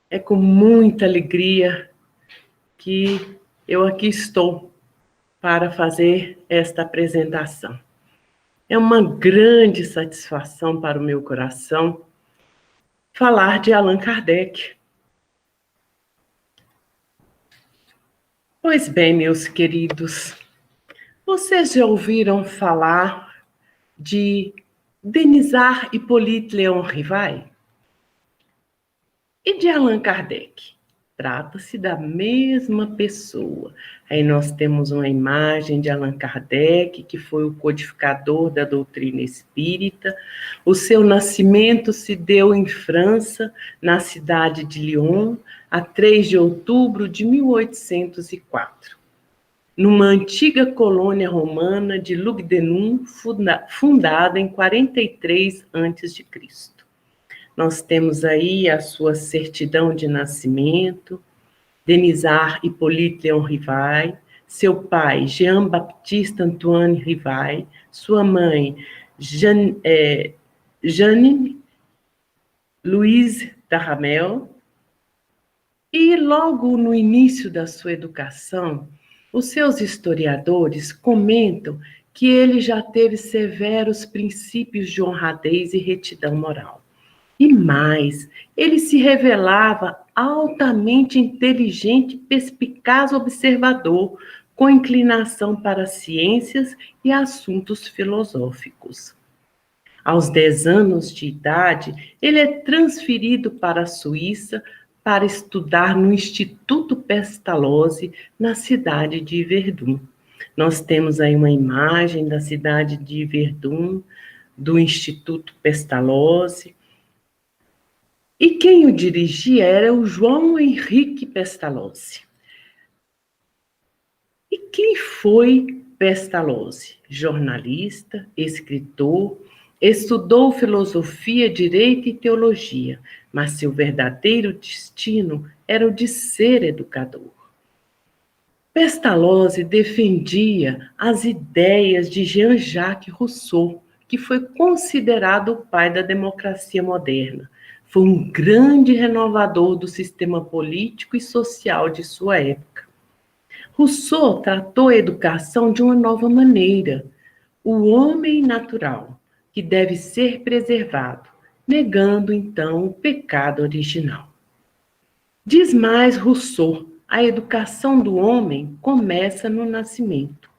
É com muita alegria que eu aqui estou para fazer esta apresentação. É uma grande satisfação para o meu coração falar de Allan Kardec. Pois bem, meus queridos, vocês já ouviram falar de Denisard Hippolyte Léon Rivail? E de Allan Kardec? Trata-se da mesma pessoa. Aí nós temos uma imagem de Allan Kardec, que foi o codificador da doutrina espírita. O seu nascimento se deu em França, na cidade de Lyon, a 3 de outubro de 1804, numa antiga colônia romana de Lugdunum, fundada em 43 a.C. Nós temos aí a sua certidão de nascimento, Denisard Hippolyte Léon Rivail, seu pai, Jean-Baptiste Antoine Rivail, sua mãe, Jeanne Louise Daramel, e logo no início da sua educação, os seus historiadores comentam que ele já teve severos princípios de honradez e retidão moral. E mais, ele se revelava altamente inteligente, perspicaz observador, com inclinação para ciências e assuntos filosóficos. Aos 10 anos de idade, ele é transferido para a Suíça para estudar no Instituto Pestalozzi, na cidade de Verdun. Nós temos aí uma imagem da cidade de Verdun, do Instituto Pestalozzi. E quem o dirigia era o João Henrique Pestalozzi. E quem foi Pestalozzi? Jornalista, escritor, estudou filosofia, direito e teologia, mas seu verdadeiro destino era o de ser educador. Pestalozzi defendia as ideias de Jean-Jacques Rousseau, que foi considerado o pai da democracia moderna. Foi um grande renovador do sistema político e social de sua época. Rousseau tratou a educação de uma nova maneira, o homem natural, que deve ser preservado, negando então o pecado original. Diz mais Rousseau, a educação do homem começa no nascimento.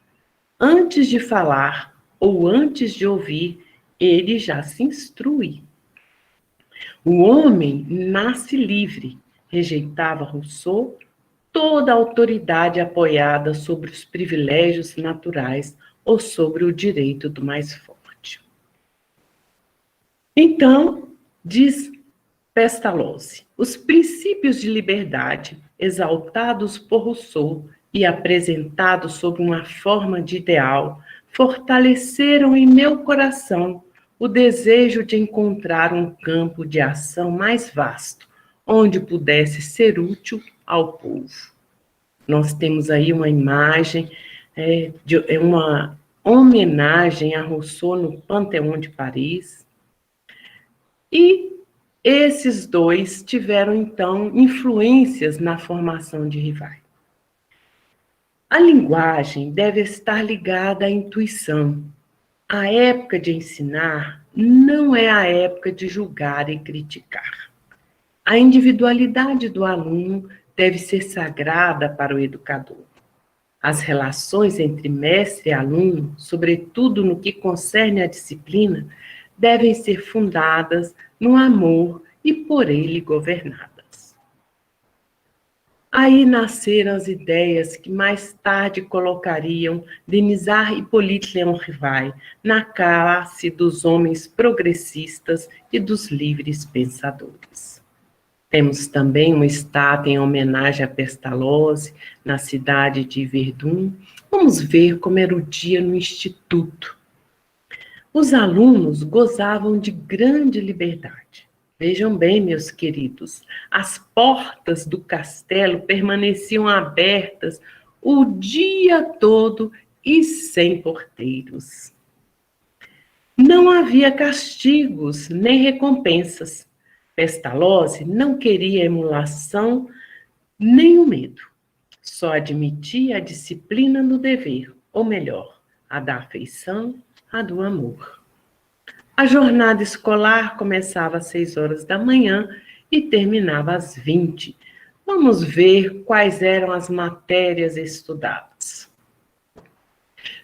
Antes de falar ou antes de ouvir, ele já se instrui. O homem nasce livre, rejeitava Rousseau toda a autoridade apoiada sobre os privilégios naturais ou sobre o direito do mais forte. Então, diz Pestalozzi, os princípios de liberdade, exaltados por Rousseau e apresentados sob uma forma de ideal, fortaleceram em meu coração o desejo de encontrar um campo de ação mais vasto, onde pudesse ser útil ao povo. Nós temos aí uma imagem, uma homenagem a Rousseau no Panteão de Paris. E esses dois tiveram, então, influências na formação de Rivail. A linguagem deve estar ligada à intuição. A época de ensinar não é a época de julgar e criticar. A individualidade do aluno deve ser sagrada para o educador. As relações entre mestre e aluno, sobretudo no que concerne à disciplina, devem ser fundadas no amor e por ele governadas. Aí nasceram as ideias que mais tarde colocariam Denisard Hippolyte Léon Rivail na classe dos homens progressistas e dos livres pensadores. Temos também uma estátua em homenagem a Pestalozzi, na cidade de Verdun. Vamos ver como era o dia no instituto. Os alunos gozavam de grande liberdade. Vejam bem, meus queridos, as portas do castelo permaneciam abertas o dia todo e sem porteiros. Não havia castigos nem recompensas. Pestalozzi não queria emulação nem o medo, só admitia a disciplina no dever, ou melhor, a da afeição, a do amor. A jornada escolar começava às 6 horas da manhã e terminava às 20. Vamos ver quais eram as matérias estudadas.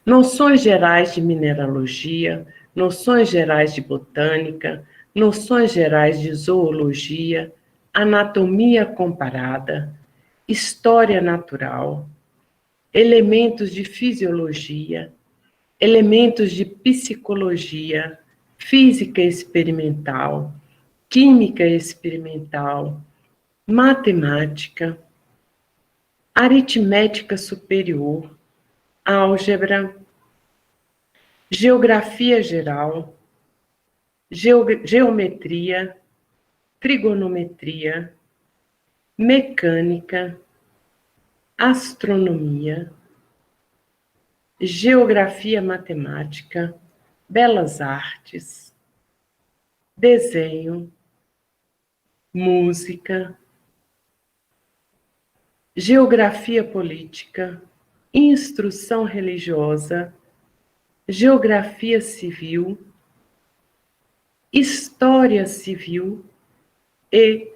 Noções gerais de mineralogia, noções gerais de botânica, noções gerais de zoologia, anatomia comparada, história natural, elementos de fisiologia, elementos de psicologia, física experimental, química experimental, matemática, aritmética superior, álgebra, geografia geral, geometria, trigonometria, mecânica, astronomia, geografia matemática, belas artes, desenho, música, geografia política, instrução religiosa, geografia civil, história civil e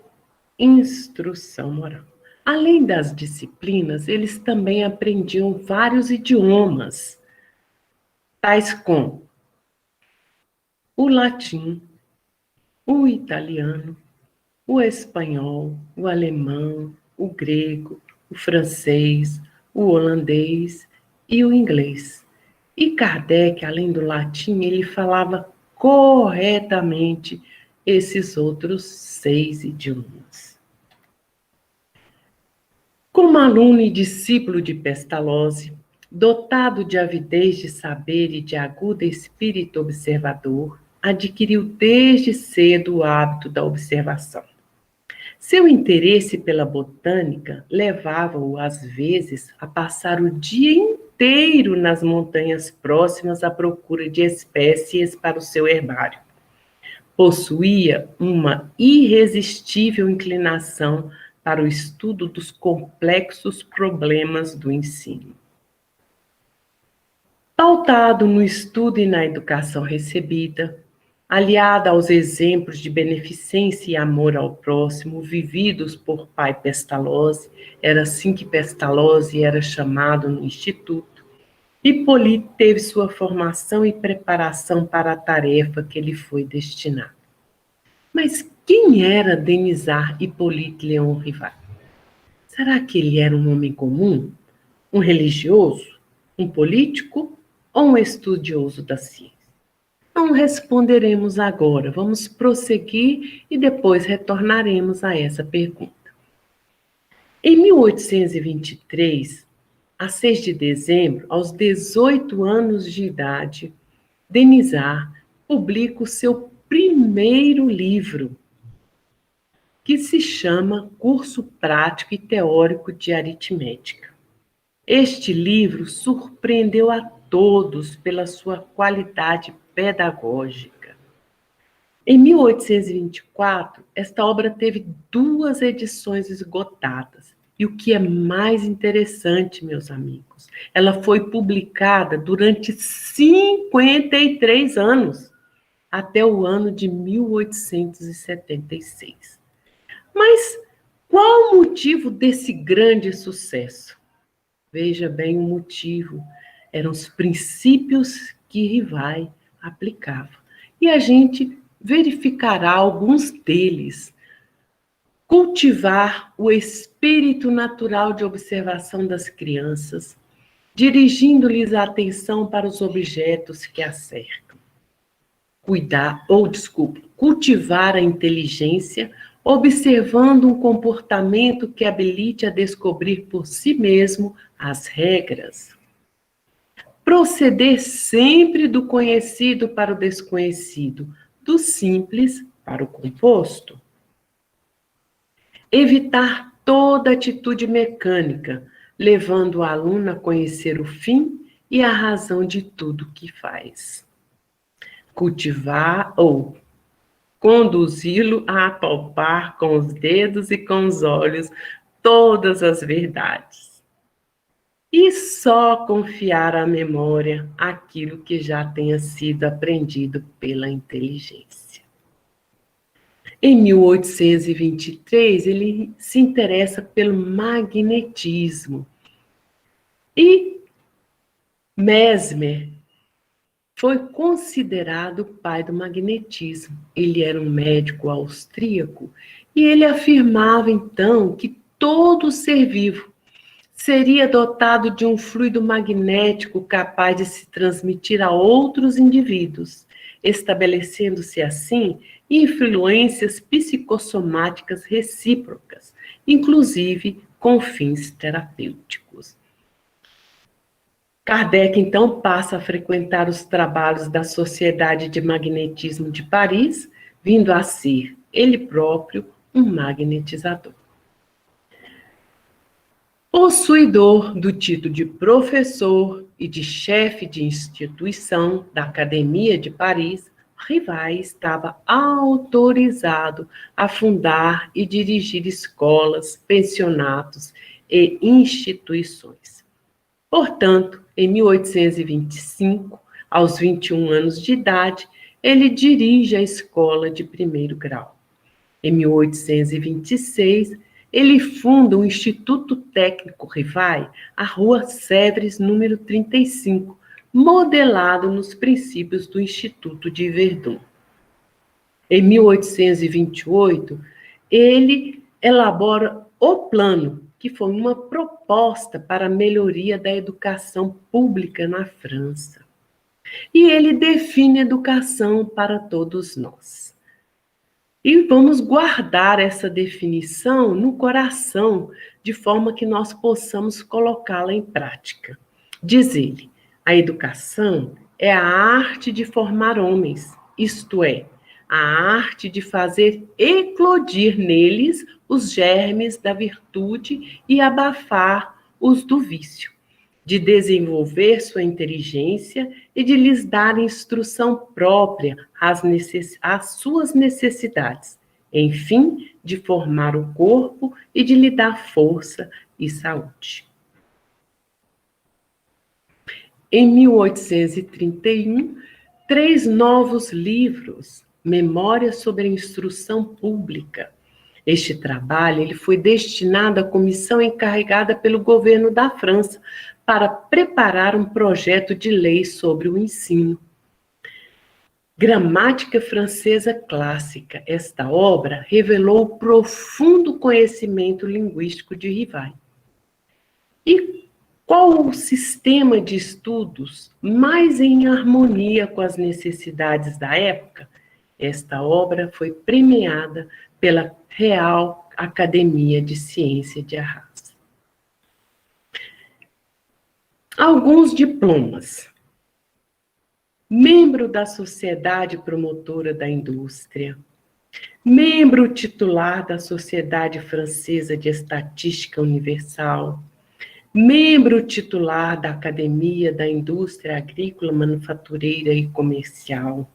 instrução moral. Além das disciplinas, eles também aprendiam vários idiomas, tais como o latim, o italiano, o espanhol, o alemão, o grego, o francês, o holandês e o inglês. E Kardec, além do latim, ele falava corretamente esses outros 6 idiomas. Como aluno e discípulo de Pestalozzi, dotado de avidez de saber e de agudo espírito observador, adquiriu desde cedo o hábito da observação. Seu interesse pela botânica levava-o, às vezes, a passar o dia inteiro nas montanhas próximas à procura de espécies para o seu herbário. Possuía uma irresistível inclinação para o estudo dos complexos problemas do ensino. Pautado no estudo e na educação recebida, aliada aos exemplos de beneficência e amor ao próximo vividos por pai Pestalozzi, era assim que Pestalozzi era chamado no Instituto, Hipólito teve sua formação e preparação para a tarefa que lhe foi destinada. Mas quem era Denisard Hipólito Léon Rivard? Será que ele era um homem comum? Um religioso? Um político? Ou um estudioso da ciência? Não responderemos agora, vamos prosseguir e depois retornaremos a essa pergunta. Em 1823, a 6 de dezembro, aos 18 anos de idade, Denisard publica o seu primeiro livro, que se chama Curso Prático e Teórico de Aritmética. Este livro surpreendeu a todos pela sua qualidade pedagógica. Em 1824, esta obra teve 2 edições esgotadas. E o que é mais interessante, meus amigos, ela foi publicada durante 53 anos, até o ano de 1876. Mas qual o motivo desse grande sucesso? Veja bem o motivo. Eram os princípios que Rivai aplicava. E a gente verificará alguns deles. Cultivar o espírito natural de observação das crianças, dirigindo-lhes a atenção para os objetos que as cercam. Cultivar a inteligência, observando um comportamento que habilite a descobrir por si mesmo as regras. Proceder sempre do conhecido para o desconhecido, do simples para o composto. Evitar toda atitude mecânica, levando o aluno a conhecer o fim e a razão de tudo que faz. Cultivar ou conduzi-lo a apalpar com os dedos e com os olhos todas as verdades. E só confiar à memória aquilo que já tenha sido aprendido pela inteligência. Em 1823, ele se interessa pelo magnetismo. E Mesmer foi considerado o pai do magnetismo. Ele era um médico austríaco e ele afirmava, então, que todo ser vivo seria dotado de um fluido magnético capaz de se transmitir a outros indivíduos, estabelecendo-se assim influências psicossomáticas recíprocas, inclusive com fins terapêuticos. Kardec, então, passa a frequentar os trabalhos da Sociedade de Magnetismo de Paris, vindo a ser, ele próprio, um magnetizador. Possuidor do título de professor e de chefe de instituição da Academia de Paris, Rivai estava autorizado a fundar e dirigir escolas, pensionatos e instituições. Portanto, em 1825, aos 21 anos de idade, ele dirige a escola de primeiro grau. Em 1826, ele funda o Instituto Técnico Rivai, à Rua Sèvres, número 35, modelado nos princípios do Instituto de Verdun. Em 1828, ele elabora o plano, que foi uma proposta para a melhoria da educação pública na França. E ele define educação para todos nós. E vamos guardar essa definição no coração, de forma que nós possamos colocá-la em prática. Diz ele, a educação é a arte de formar homens, isto é, a arte de fazer eclodir neles os germes da virtude e abafar os do vício, de desenvolver sua inteligência e de lhes dar instrução própria às suas necessidades, enfim, de formar o corpo e de lhe dar força e saúde. Em 1831, 3 novos livros, Memórias sobre a Instrução Pública. Este trabalho ele foi destinado à comissão encarregada pelo governo da França para preparar um projeto de lei sobre o ensino. Gramática Francesa Clássica. Esta obra revelou profundo conhecimento linguístico de Rivai. E qual o sistema de estudos mais em harmonia com as necessidades da época? Esta obra foi premiada pela Real Academia de Ciência de Arras. Alguns diplomas. Membro da Sociedade Promotora da Indústria. Membro titular da Sociedade Francesa de Estatística Universal. Membro titular da Academia da Indústria Agrícola, Manufatureira e Comercial.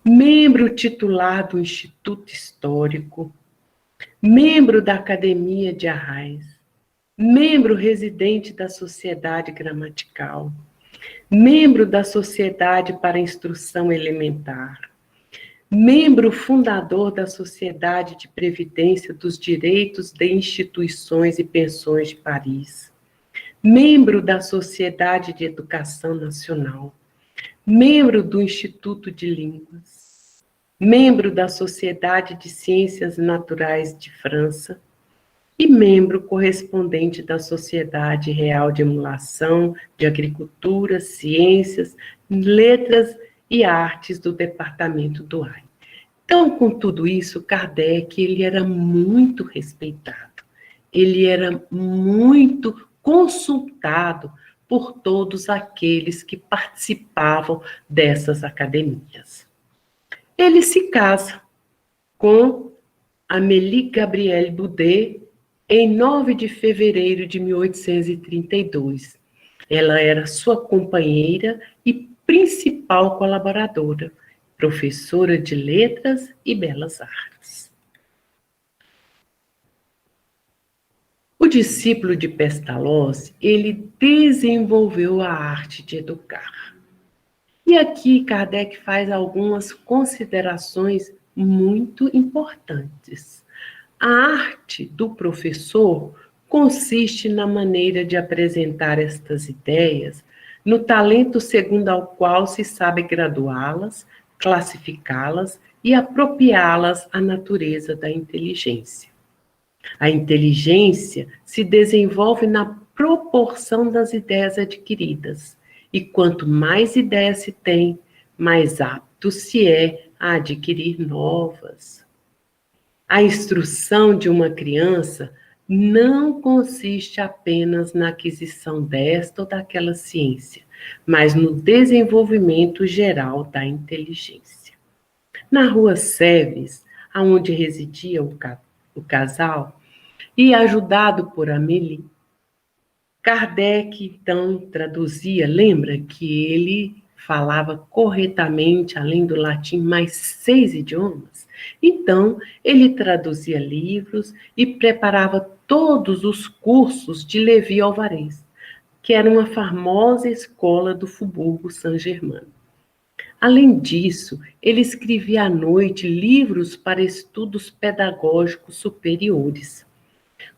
Membro titular do Instituto Histórico. Membro da Academia de Arras. Membro residente da Sociedade Gramatical. Membro da Sociedade para Instrução Elementar. Membro fundador da Sociedade de Previdência dos Direitos de Instituições e Pensões de Paris. Membro da Sociedade de Educação Nacional. Membro do Instituto de Línguas. Membro da Sociedade de Ciências Naturais de França. E membro correspondente da Sociedade Real de Emulação de Agricultura, Ciências, Letras e Artes do Departamento do Ai. Então, com tudo isso, Kardec ele era muito respeitado, ele era muito consultado por todos aqueles que participavam dessas academias. Ele se casa com Amélie Gabrielle Boudet, em 9 de fevereiro de 1832. Ela era sua companheira e principal colaboradora. professora de letras e belas artes. O discípulo de Pestalozzi, ele desenvolveu a arte de educar. E aqui Kardec faz algumas considerações muito importantes. A arte do professor consiste na maneira de apresentar estas ideias, no talento segundo ao qual se sabe graduá-las, classificá-las e apropriá-las à natureza da inteligência. A inteligência se desenvolve na proporção das ideias adquiridas, e quanto mais ideias se tem, mais apto se é a adquirir novas. A instrução de uma criança não consiste apenas na aquisição desta ou daquela ciência, mas no desenvolvimento geral da inteligência. Na rua Séves, onde residia o casal, e ajudado por Amélie, Kardec, então, traduzia, lembra que ele falava corretamente, além do latim, mais 6 idiomas? Então, ele traduzia livros e preparava todos os cursos de Levi Alvarez, que era uma famosa escola do Faubourg Saint-Germain. Além disso, ele escrevia à noite livros para estudos pedagógicos superiores.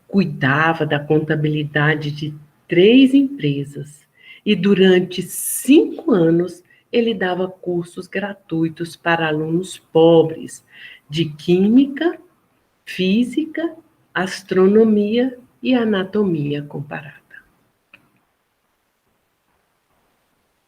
Cuidava da contabilidade de 3 empresas e durante 5 anos ele dava cursos gratuitos para alunos pobres de química, física, astronomia e anatomia comparada.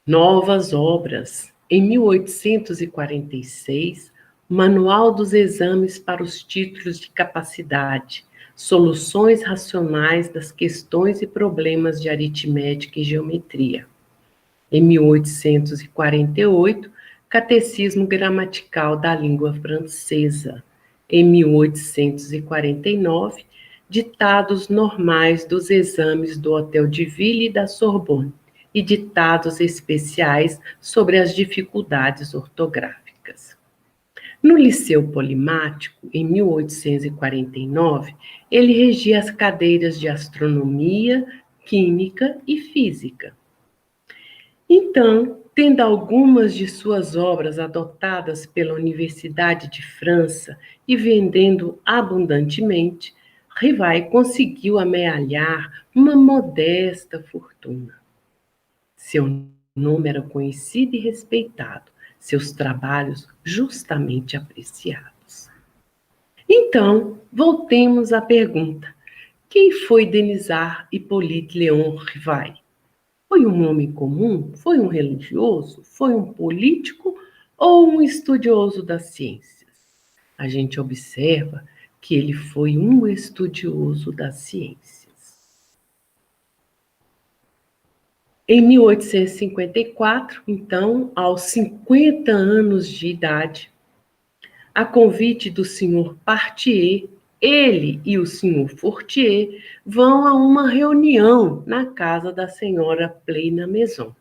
Novas obras. Em 1846, Manual dos Exames para os Títulos de Capacidade, Soluções Racionais das Questões e Problemas de Aritmética e Geometria. Em 1848, Catecismo Gramatical da Língua Francesa. Em 1849, Ditados Normais dos Exames do Hotel de Ville e da Sorbonne, e ditados especiais sobre as dificuldades ortográficas. No Liceu Polimático, em 1849, ele regia as cadeiras de astronomia, química e física. Então, tendo algumas de suas obras adotadas pela Universidade de França e vendendo abundantemente, Rivai conseguiu amealhar uma modesta fortuna. Seu nome era conhecido e respeitado, seus trabalhos justamente apreciados. Então, voltemos à pergunta: quem foi Denisard Hippolyte Léon Rivai? Foi um homem comum? Foi um religioso? Foi um político ou um estudioso das ciências? A gente observa que ele foi um estudioso das ciências. Em 1854, então, aos 50 anos de idade, a convite do senhor Partier, ele e o senhor Fortier vão a uma reunião na casa da senhora Pleyna Maison.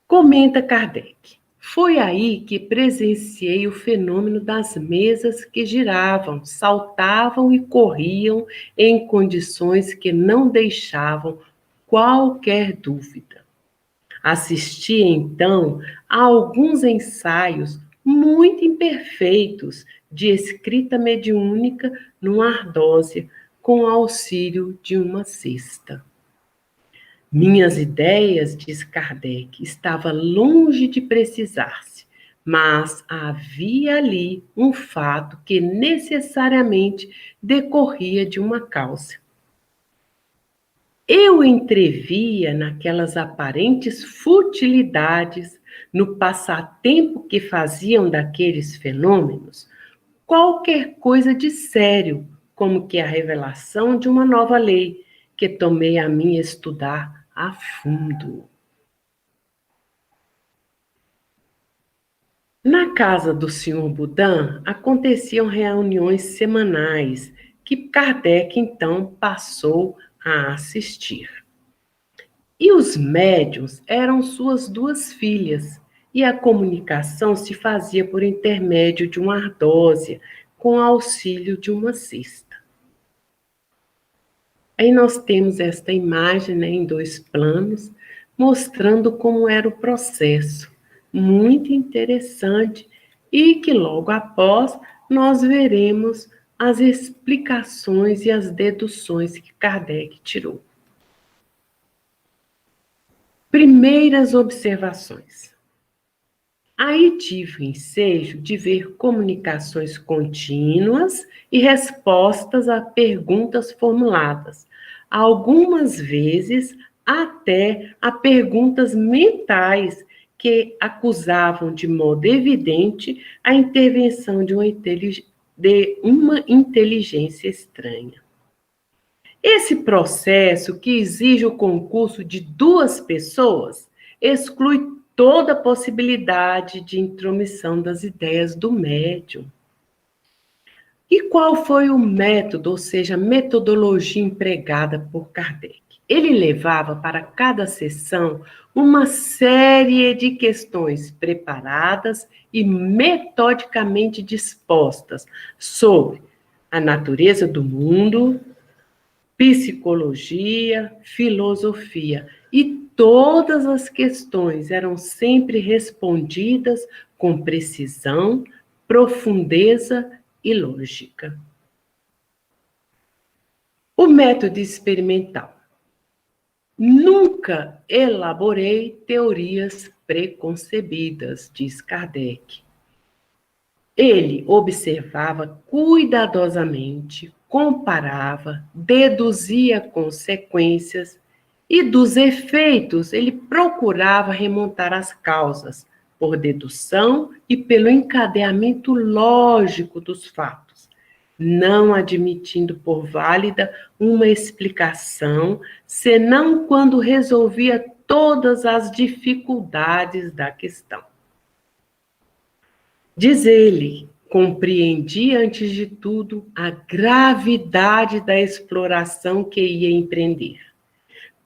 Comenta Kardec: foi aí que presenciei o fenômeno das mesas que giravam, saltavam e corriam em condições que não deixavam qualquer dúvida. Assisti, então, a alguns ensaios muito imperfeitos de escrita mediúnica numa ardósia, com auxílio de uma cesta. Minhas ideias, diz Kardec, estavam longe de precisar-se, mas havia ali um fato que necessariamente decorria de uma causa. Eu entrevia naquelas aparentes futilidades, no passatempo que faziam daqueles fenômenos, qualquer coisa de sério, como que a revelação de uma nova lei, que tomei a mim estudar a fundo. Na casa do Sr. Boudin aconteciam reuniões semanais que Kardec então passou a assistir. E os médiuns eram suas 2 filhas, e a comunicação se fazia por intermédio de uma ardósia, com auxílio de uma cesta. Aí nós temos esta imagem, né, em 2 planos, mostrando como era o processo. Muito interessante, e que logo após nós veremos as explicações e as deduções que Kardec tirou. Primeiras observações. Aí tive o ensejo de ver comunicações contínuas e respostas a perguntas formuladas, algumas vezes até a perguntas mentais que acusavam de modo evidente a intervenção de uma inteligência estranha. Esse processo, que exige o concurso de 2 pessoas, exclui toda possibilidade de intromissão das ideias do médium. E qual foi o método, ou seja, a metodologia empregada por Kardec? Ele levava para cada sessão uma série de questões preparadas e metodicamente dispostas sobre a natureza do mundo, psicologia, filosofia, e todas as questões eram sempre respondidas com precisão, profundeza e lógica. O método experimental. Nunca elaborei teorias preconcebidas, diz Kardec. Ele observava cuidadosamente, comparava, deduzia consequências e dos efeitos ele procurava remontar as causas, por dedução e pelo encadeamento lógico dos fatos, não admitindo por válida uma explicação, senão quando resolvia todas as dificuldades da questão. Diz ele, compreendi antes de tudo a gravidade da exploração que ia empreender.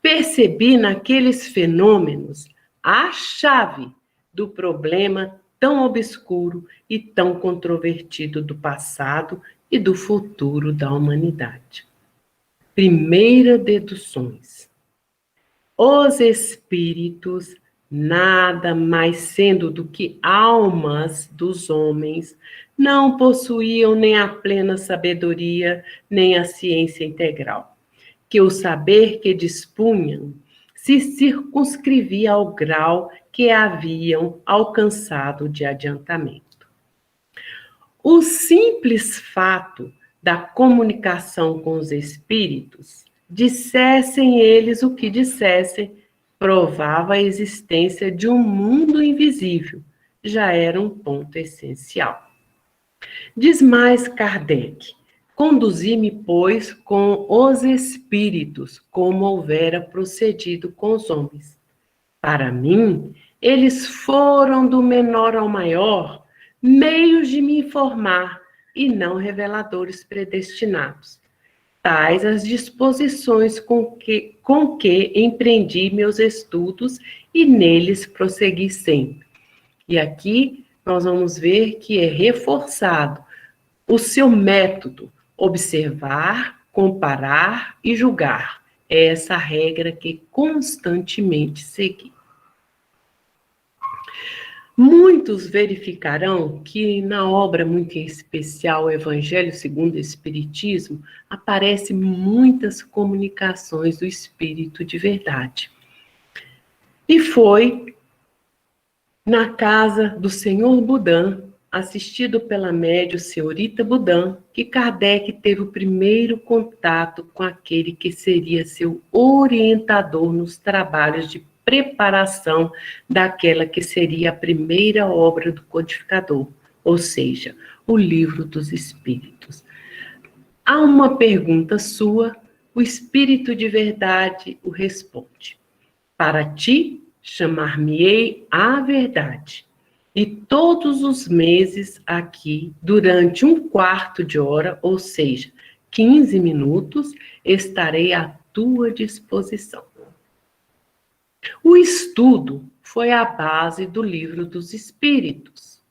Percebi naqueles fenômenos a chave do problema tão obscuro e tão controvertido do passado e do futuro da humanidade. Primeira deduções. Os espíritos, nada mais sendo do que almas dos homens, não possuíam nem a plena sabedoria, nem a ciência integral, que o saber que dispunham se circunscrevia ao grau que haviam alcançado de adiantamento. O simples fato da comunicação com os espíritos, dissessem eles o que dissessem, provava a existência de um mundo invisível, já era um ponto essencial. Diz mais Kardec: conduzi-me, pois, com os espíritos, como houvera procedido com os homens. Para mim, eles foram do menor ao maior, meios de me informar, e não reveladores predestinados. Tais as disposições com que empreendi meus estudos e neles prossegui sempre. E aqui nós vamos ver que é reforçado o seu método: observar, comparar e julgar. É essa regra que constantemente segui. Muitos verificarão que na obra muito em especial, o Evangelho segundo o Espiritismo, aparecem muitas comunicações do Espírito de verdade. E foi na casa do Senhor Budã, assistido pela médium senhorita Budã, que Kardec teve o primeiro contato com aquele que seria seu orientador nos trabalhos de preparação daquela que seria a primeira obra do codificador, ou seja, o Livro dos Espíritos. A uma pergunta sua, o Espírito de verdade o responde: para ti, chamar-me-ei a verdade. E todos os meses aqui, durante 1/4 de hora, ou seja, 15 minutos, estarei à tua disposição. O estudo foi a base do Livro dos Espíritos.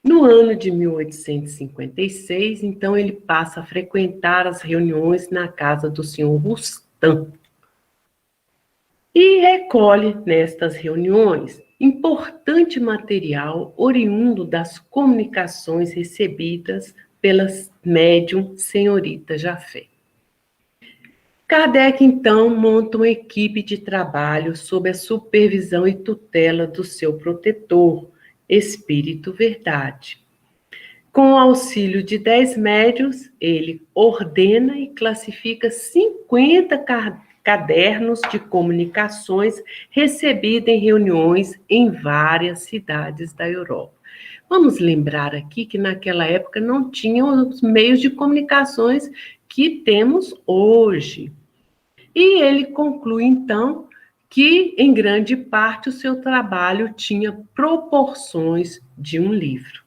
No ano de 1856, então, ele passa a frequentar as reuniões na casa do senhor Rustam e recolhe nestas reuniões importante material oriundo das comunicações recebidas pela médium senhorita Jafé. Kardec, então, monta uma equipe de trabalho sob a supervisão e tutela do seu protetor, Espírito Verdade. Com o auxílio de 10 médiuns, ele ordena e classifica 50 cadernos de comunicações recebidos em reuniões em várias cidades da Europa. Vamos lembrar aqui que naquela época não tinham os meios de comunicações que temos hoje. E ele conclui, então, que, em grande parte, o seu trabalho tinha proporções de um livro.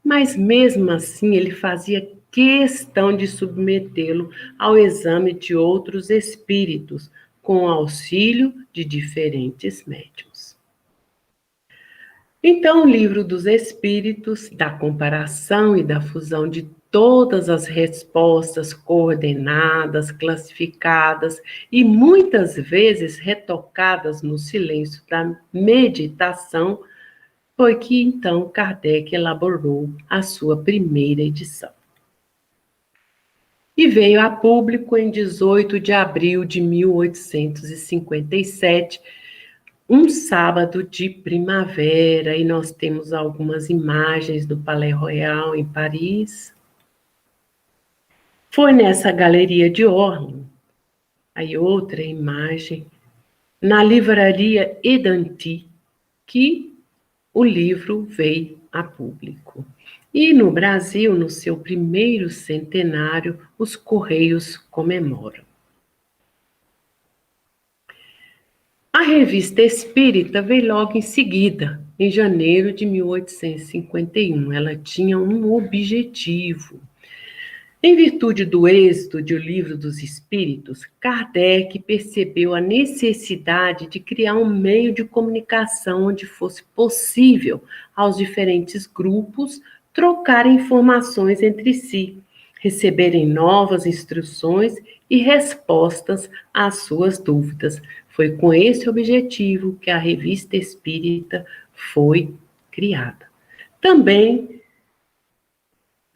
Mas, mesmo assim, ele fazia questão de submetê-lo ao exame de outros espíritos, com o auxílio de diferentes médiuns. Então, o Livro dos Espíritos, da comparação e da fusão de todas as respostas coordenadas, classificadas e muitas vezes retocadas no silêncio da meditação, foi que então Kardec elaborou a sua primeira edição. E veio a público em 18 de abril de 1857, um sábado de primavera, e nós temos algumas imagens do Palais Royal em Paris. Foi nessa galeria de Orly, aí outra imagem, na livraria Edanti, que o livro veio a público. E no Brasil, no seu primeiro centenário, os Correios comemoram. A Revista Espírita veio logo em seguida, em janeiro de 1851. Ela tinha um objetivo. Em virtude do êxito de O Livro dos Espíritos, Kardec percebeu a necessidade de criar um meio de comunicação onde fosse possível aos diferentes grupos trocarem informações entre si, receberem novas instruções e respostas às suas dúvidas. Foi com esse objetivo que a Revista Espírita foi criada. Também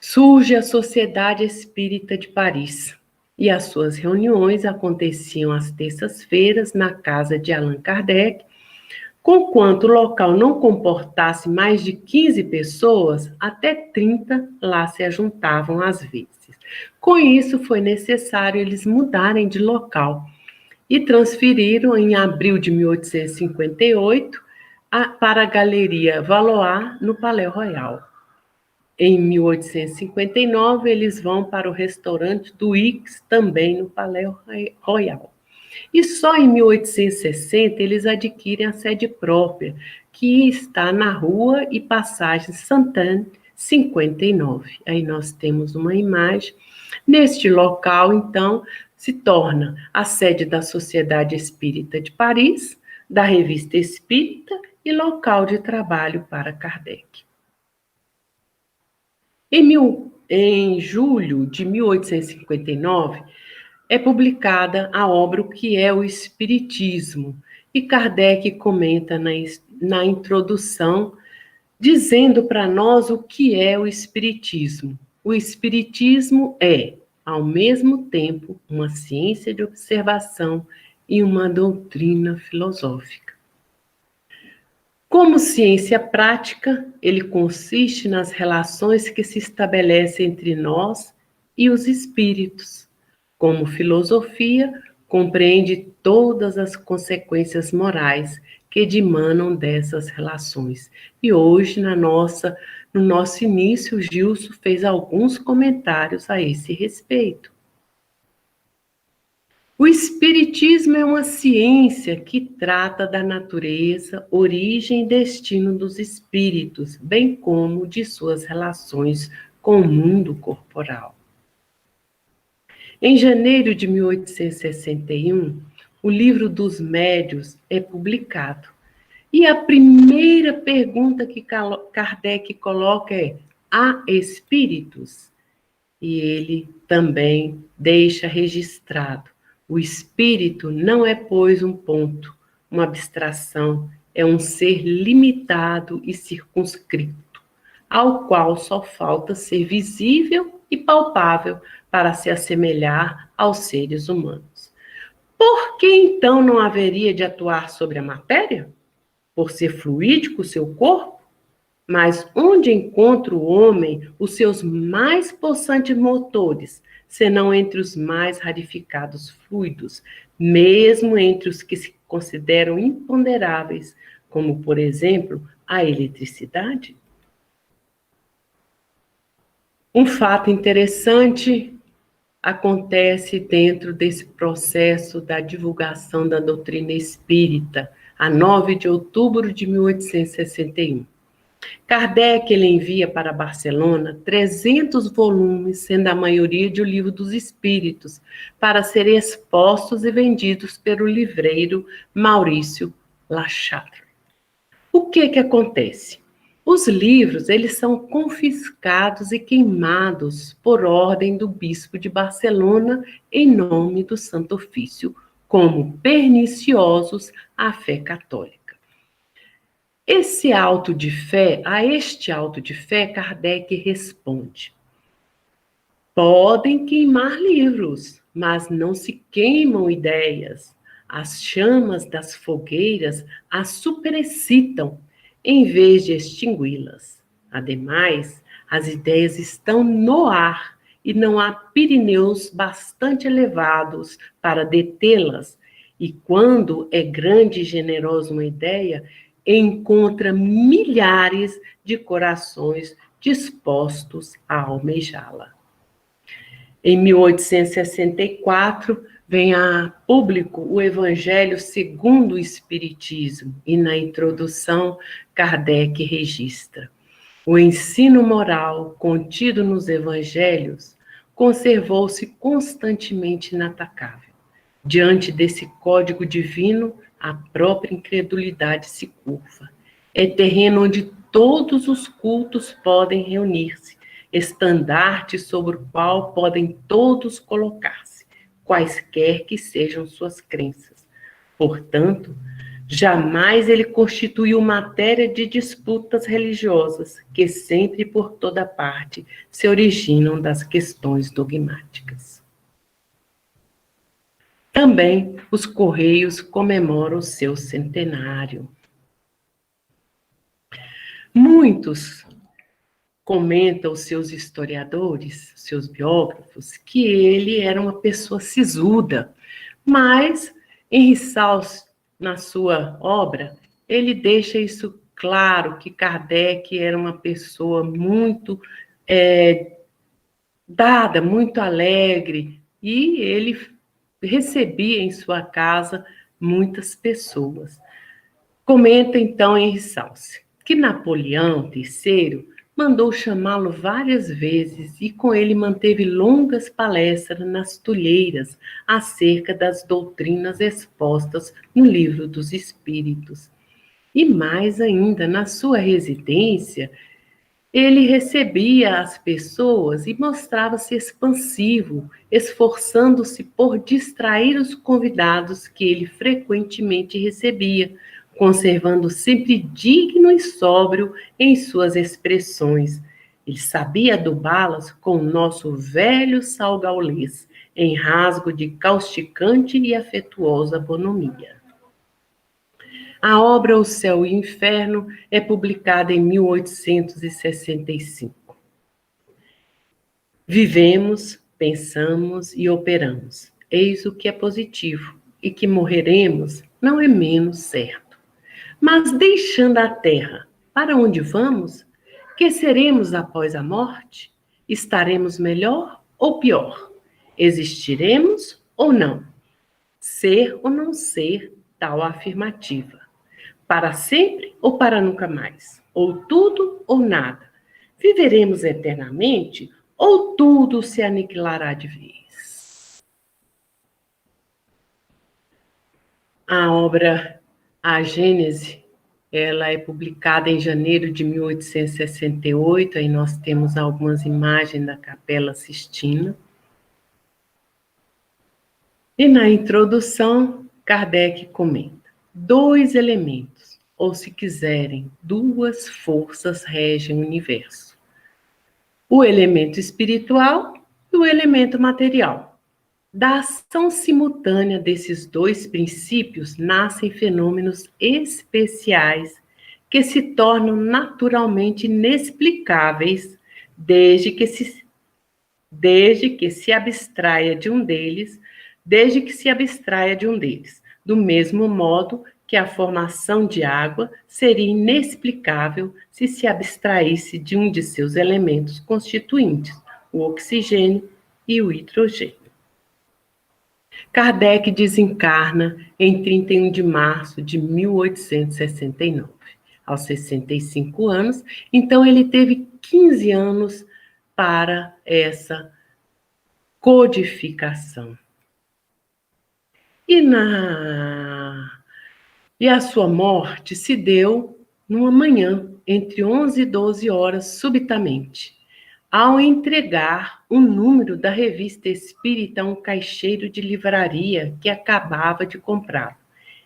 surge a Sociedade Espírita de Paris, e as suas reuniões aconteciam às terças-feiras na casa de Allan Kardec. Conquanto o local não comportasse mais de 15 pessoas, até 30 lá se ajuntavam às vezes. Com isso, foi necessário eles mudarem de local e transferiram, em abril de 1858, para a Galeria Valois, no Palais Royal. Em 1859, eles vão para o restaurante do X, também no Palais Royal. E só em 1860 eles adquirem a sede própria, que está na Rua e Passagem Sainte-Anne, 59. Aí nós temos uma imagem. Neste local, então, se torna a sede da Sociedade Espírita de Paris, da Revista Espírita e local de trabalho para Kardec. Em julho de 1859, é publicada a obra O que é o Espiritismo, e Kardec comenta na introdução, dizendo para nós o que é o Espiritismo. O Espiritismo é, ao mesmo tempo, uma ciência de observação e uma doutrina filosófica. Como ciência prática, ele consiste nas relações que se estabelecem entre nós e os espíritos. Como filosofia, compreende todas as consequências morais que dimanam dessas relações. E hoje, no nosso início, o Gilson fez alguns comentários a esse respeito. O Espiritismo é uma ciência que trata da natureza, origem e destino dos espíritos, bem como de suas relações com o mundo corporal. Em janeiro de 1861, o Livro dos Médiuns é publicado, E a primeira pergunta que Kardec coloca é: há espíritos? E ele também deixa registrado: o espírito não é, pois, um ponto, uma abstração, é um ser limitado e circunscrito, ao qual só falta ser visível e palpável para se assemelhar aos seres humanos. Por que então não haveria de atuar sobre a matéria? Por ser fluídico o seu corpo? Mas onde encontra o homem os seus mais possantes motores, senão entre os mais rarificados fluidos, mesmo entre os que se consideram imponderáveis, como, por exemplo, a eletricidade? Um fato interessante acontece dentro desse processo da divulgação da doutrina espírita, a 9 de outubro de 1861. Kardec ele envia para Barcelona 300 volumes, sendo a maioria de O Livro dos Espíritos, para serem expostos e vendidos pelo livreiro Maurício Lachatre. O que acontece? Os livros eles são confiscados e queimados por ordem do bispo de Barcelona em nome do Santo Ofício, como perniciosos à fé católica. A este auto de fé, Kardec responde: podem queimar livros, mas não se queimam ideias. As chamas das fogueiras as superexcitam, em vez de extingui-las. Ademais, as ideias estão no ar e não há Pirineus bastante elevados para detê-las. E quando é grande e generosa uma ideia, encontra milhares de corações dispostos a almejá-la. Em 1864, vem a público o Evangelho segundo o Espiritismo, e na introdução, Kardec registra: o ensino moral contido nos Evangelhos conservou-se constantemente inatacável. Diante desse código divino, a própria incredulidade se curva. É terreno onde todos os cultos podem reunir-se, estandarte sobre o qual podem todos colocar-se, quaisquer que sejam suas crenças. Portanto, jamais ele constituiu matéria de disputas religiosas, que sempre e por toda parte se originam das questões dogmáticas. Também os Correios comemoram o seu centenário. Muitos comentam os seus historiadores, seus biógrafos, que ele era uma pessoa sisuda, mas Henri Sals, na sua obra, ele deixa isso claro, que Kardec era uma pessoa muito dada, muito alegre, e ele recebia em sua casa muitas pessoas. Comenta então Henri Sals que Napoleão III mandou chamá-lo várias vezes e com ele manteve longas palestras nas Tulheiras acerca das doutrinas expostas no Livro dos Espíritos. E mais ainda, na sua residência, ele recebia as pessoas e mostrava-se expansivo, esforçando-se por distrair os convidados que ele frequentemente recebia, conservando sempre digno e sóbrio em suas expressões. Ele sabia adubá-las com o nosso velho sal gaulês, em rasgo de causticante e afetuosa bonomia. A obra O Céu e o Inferno é publicada em 1865. Vivemos, pensamos e operamos. Eis o que é positivo, e que morreremos não é menos certo. Mas deixando a terra, para onde vamos? Que seremos após a morte? Estaremos melhor ou pior? Existiremos ou não? Ser ou não ser tal afirmativa? Para sempre ou para nunca mais? Ou tudo ou nada? Viveremos eternamente ou tudo se aniquilará de vez? A obra A Gênese Ela é publicada em janeiro de 1868, aí nós temos algumas imagens da Capela Sistina. E na introdução, Kardec comenta: 2 elementos, ou se quiserem, 2 forças regem o universo: o elemento espiritual e o elemento material. Da ação simultânea desses 2 princípios nascem fenômenos especiais que se tornam naturalmente inexplicáveis desde que se abstraia de um deles, do mesmo modo que a formação de água seria inexplicável se abstraísse de um de seus elementos constituintes, o oxigênio e o hidrogênio. Kardec desencarna em 31 de março de 1869, aos 65 anos, então ele teve 15 anos para essa codificação. E a sua morte se deu numa manhã, entre 11 e 12 horas, subitamente, ao entregar o número da Revista Espírita a um caixeiro de livraria que acabava de comprar.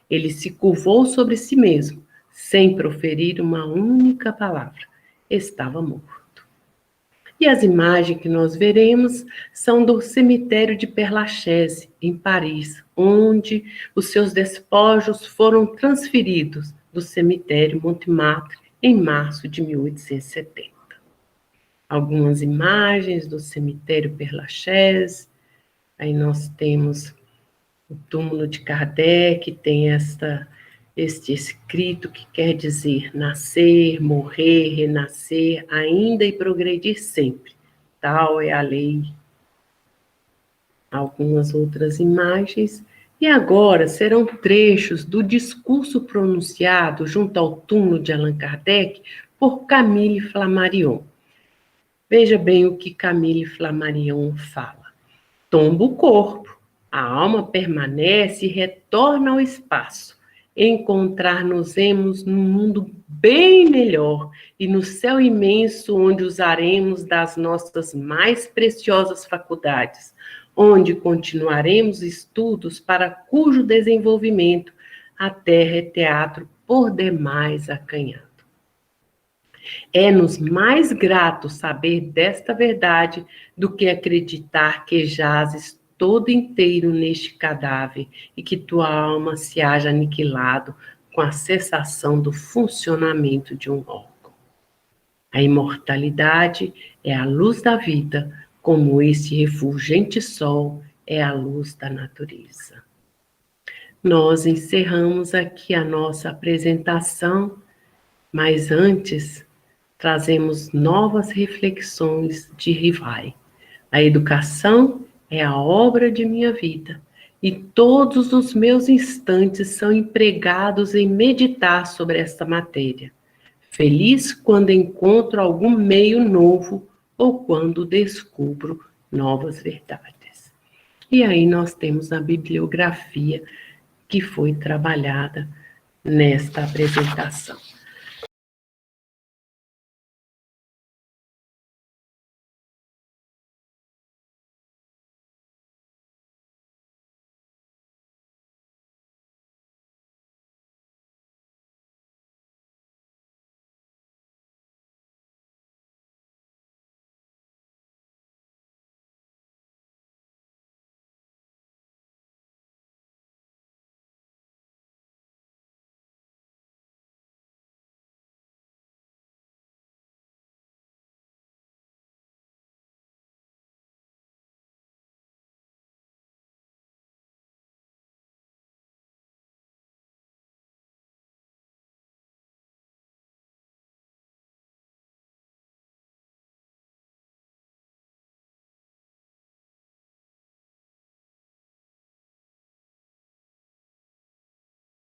Ele se curvou sobre si mesmo, sem proferir uma única palavra. Estava morto. E as imagens que nós veremos são do cemitério de Père Lachaise, em Paris, onde os seus despojos foram transferidos do cemitério Montmartre em março de 1870. Algumas imagens do cemitério Père Lachaise. Aí nós temos o túmulo de Kardec, tem este escrito que quer dizer nascer, morrer, renascer, ainda e progredir sempre. Tal é a lei. Algumas outras imagens. E agora serão trechos do discurso pronunciado junto ao túmulo de Allan Kardec por Camille Flammarion. Veja bem o que Camille Flammarion fala. Tomba o corpo, a alma permanece e retorna ao espaço. Encontrar-nos-emos num mundo bem melhor e no céu imenso onde usaremos das nossas mais preciosas faculdades, onde continuaremos estudos para cujo desenvolvimento a terra é teatro por demais acanhado. É-nos mais grato saber desta verdade do que acreditar que jazes todo inteiro neste cadáver e que tua alma se haja aniquilado com a cessação do funcionamento de um órgão. A imortalidade é a luz da vida, como este refulgente sol é a luz da natureza. Nós encerramos aqui a nossa apresentação, mas antes trazemos novas reflexões de Rivai. A educação é a obra de minha vida e todos os meus instantes são empregados em meditar sobre esta matéria. Feliz quando encontro algum meio novo ou quando descubro novas verdades. E aí nós temos a bibliografia que foi trabalhada nesta apresentação.